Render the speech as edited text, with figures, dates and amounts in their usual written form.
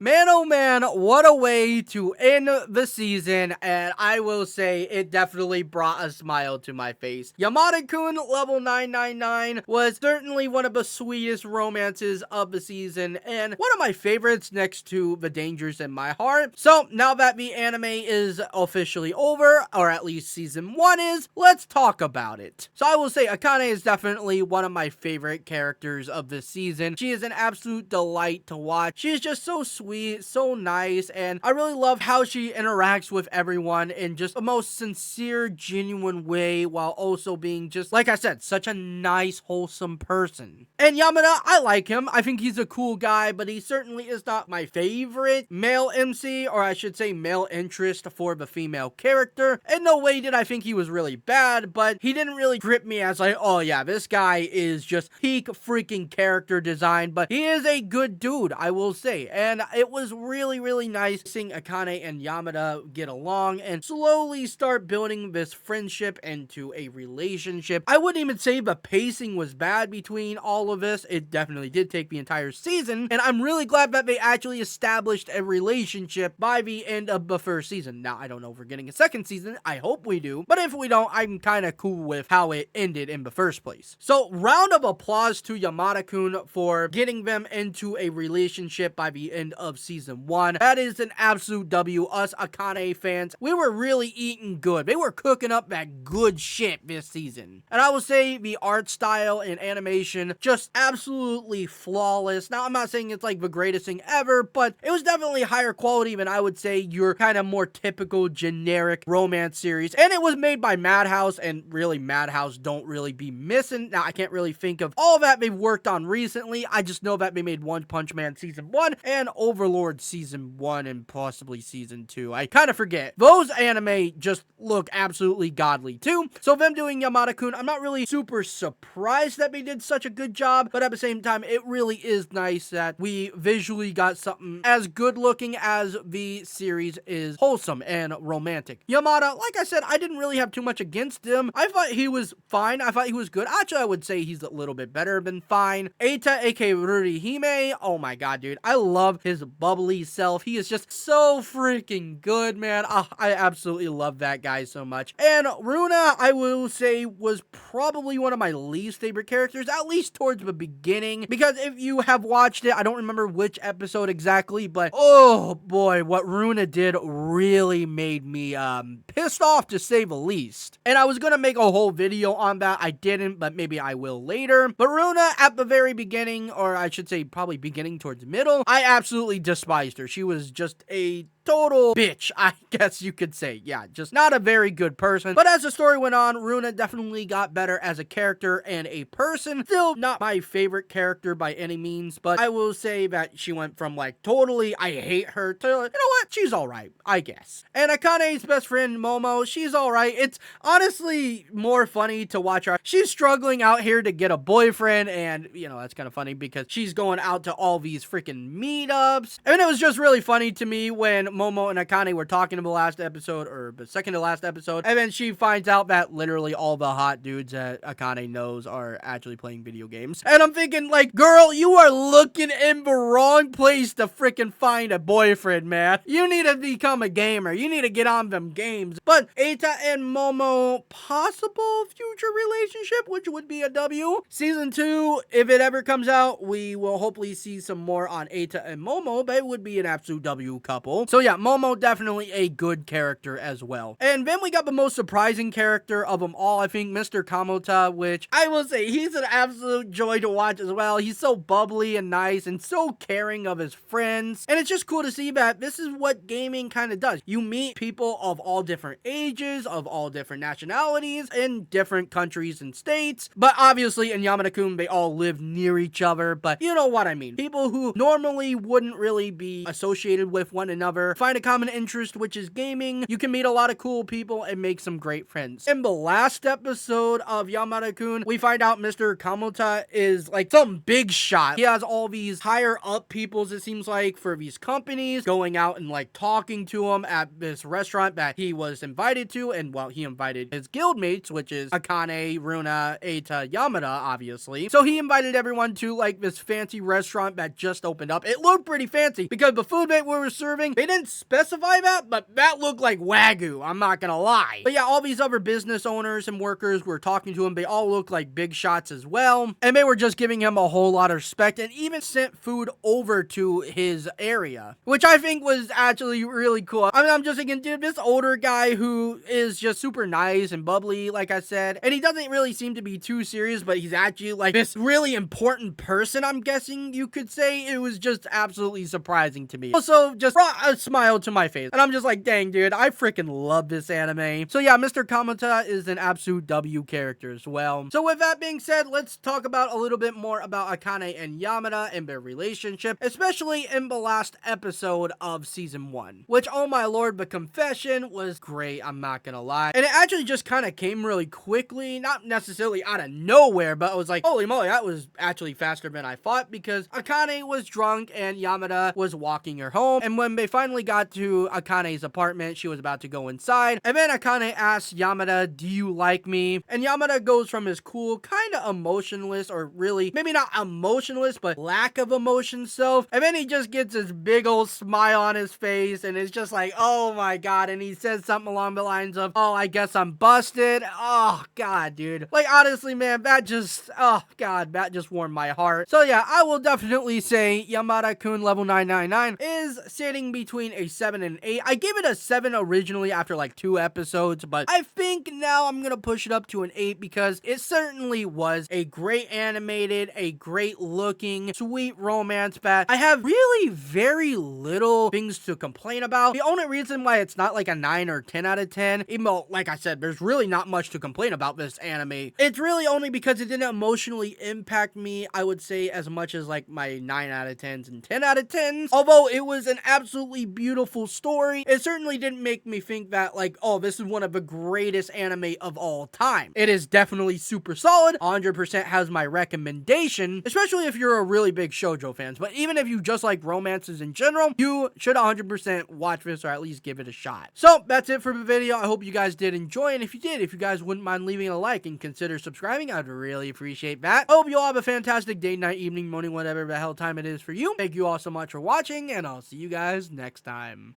Man, oh man, what a way to end the season, and I will say it definitely brought a smile to my face. Yamada Kun level 999 was certainly one of the sweetest romances of the season, and one of my favorites next to The Dangers in My Heart. So, now that the anime is officially over, or at least season 1 is, let's talk about it. So I will say Akane is definitely one of my favorite characters of this season. She is an absolute delight to watch. She is just so sweet, so nice, and I really love how she interacts with everyone in just the most sincere, genuine way, while also being just, like I said, such a nice, wholesome person. And Yamada, I like him. I think he's a cool guy, but he certainly is not my favorite male MC, or I should say male interest for the female character. In no way did I think he was really bad, but he didn't really grip me as like, oh yeah, this guy is just peak freaking character design, but he is a good dude, I will say. And it was really, really nice seeing Akane and Yamada get along and slowly start building this friendship into a relationship. I wouldn't even say the pacing was bad between all of this. It definitely did take the entire season, and I'm really glad that they actually established a relationship by the end of the first season. Now, I don't know if we're getting a second season. I hope we do, but if we don't, I'm kind of cool with how it ended in the first place. So, round of applause to Yamada-kun for getting them into a relationship by the end of season 1. That is an absolute W. Us Akane fans, we were really eating good. They were cooking up that good shit this season. And I will say the art style and animation just absolutely flawless. Now, I'm not saying it's like the greatest thing ever, but it was definitely higher quality than I would say your kind of more typical generic romance series. And it was made by Madhouse, and really Madhouse don't really be missing. Now, I can't really think of all that they've worked on recently. I just know that they made One Punch Man season 1 and Overlord season 1 and possibly season 2. I kind of forget. Those anime just look absolutely godly too. So them doing Yamada-kun, I'm not really super surprised that they did such a good job, but at the same time, it really is nice that we visually got something as good looking as the series is wholesome and romantic. Yamada, like I said, I didn't really have too much against him. I thought he was fine. I thought he was good. Actually, I would say he's a little bit better than fine. Eita, aka Rurihime, oh my god, dude. I love his bubbly self. He is just so freaking good, man. I absolutely love that guy so much. And Runa, I will say, was probably one of my least favorite characters, at least towards the beginning, because if you have watched it, I don't remember which episode exactly, but oh boy, what Runa did really made me pissed off, to say the least. And I was gonna make a whole video on that. I didn't, but maybe I will later. But Runa, at the very beginning, or I should say probably beginning towards middle, I absolutely despised her. She was just a total bitch, I guess you could say. Yeah, just not a very good person. But as the story went on, Runa definitely got better as a character and a person. Still not my favorite character by any means, but I will say that she went from like totally I hate her to, you know what, she's alright, I guess. And Akane's best friend Momo, she's alright. It's honestly more funny to watch her. She's struggling out here to get a boyfriend, and you know, that's kind of funny because she's going out to all these freaking meetups. I mean, it was just really funny to me when Momo and Akane were talking in the last episode, or the second to last episode, and then she finds out that literally all the hot dudes that Akane knows are actually playing video games. And I'm thinking, like, girl, you are looking in the wrong place to freaking find a boyfriend, man. You need to become a gamer. You need to get on them games. But Eita and Momo, possible future relationship, which would be a W. Season 2, if it ever comes out, we will hopefully see some more on Eita and Momo, but it would be an absolute W couple. So yeah, Momo definitely a good character as well. And then we got the most surprising character of them all, I think, Mr. Kamota, which I will say he's an absolute joy to watch as well. He's so bubbly and nice and so caring of his friends. And it's just cool to see that this is what gaming kind of does. You meet people of all different ages, of all different nationalities, in different countries and states. But obviously in Yamada-kun, they all live near each other, but you know what I mean. People who normally wouldn't really be associated with one another find a common interest, which is gaming. You can meet a lot of cool people and make some great friends. In the last episode of Yamada-kun, we find out Mr. Kamota is like some big shot. He has all these higher up peoples, it seems like, for these companies, going out and like talking to him at this restaurant that he was invited to, and well, he invited his guildmates, which is Akane, Runa, Eita, Yamada, obviously. So he invited everyone to like this fancy restaurant that just opened up. It looked pretty fancy because the food that we were serving, they didn't specify that, but that looked like Wagyu, I'm not gonna lie. But yeah, all these other business owners and workers were talking to him. They all looked like big shots as well, and they were just giving him a whole lot of respect and even sent food over to his area, which I think was actually really cool. I mean, I'm just thinking, dude, this older guy who is just super nice and bubbly, like I said, and he doesn't really seem to be too serious, but he's actually like this really important person, I'm guessing you could say. It was just absolutely surprising to me. Also, just brought a smile to my face, and I'm just like, dang, dude, I freaking love this anime. So yeah, Mr. Kamata is an absolute W character as well. So with that being said, let's talk about a little bit more about Akane and Yamada and their relationship, especially in the last episode of season 1, which, oh my lord, the confession was great, I'm not gonna lie. And it actually just kind of came really quickly, not necessarily out of nowhere, but I was like, holy moly, that was actually faster than I thought, because Akane was drunk and Yamada was walking her home, and when they finally got to Akane's apartment, she was about to go inside, and then Akane asks Yamada, do you like me? And Yamada goes from his cool, kind of emotionless, or really, maybe not emotionless, but lack of emotion self, and then he just gets this big old smile on his face, and it's just like, oh my god, and he says something along the lines of, oh, I guess I'm busted. Oh god, dude. Like, honestly, man, that just, oh god, that just warmed my heart. So yeah, I will definitely say Yamada Kun level 999 is sitting between a 7 and 8. I gave it a 7 originally after like 2 episodes, but I think now I'm gonna push it up to an 8 because it certainly was a great animated, a great looking, sweet romance that I have really very little things to complain about. The only reason why it's not like a 9 or 10 out of 10, even though, like I said, there's really not much to complain about this anime, it's really only because it didn't emotionally impact me, I would say, as much as like my 9 out of 10s and 10 out of 10s. Although it was an absolutely beautiful story, it certainly didn't make me think that like, oh, this is one of the greatest anime of all time. It is definitely super solid, 100% has my recommendation, especially if you're a really big shoujo fan. But even if you just like romances in general, you should 100% watch this, or at least give it a shot. So that's it for the video. I hope you guys did enjoy, and if you did, if you guys wouldn't mind leaving a like and consider subscribing, I'd really appreciate that. I hope you all have a fantastic day, night, evening, morning, whatever the hell time it is for you. Thank you all so much for watching, and I'll see you guys next time.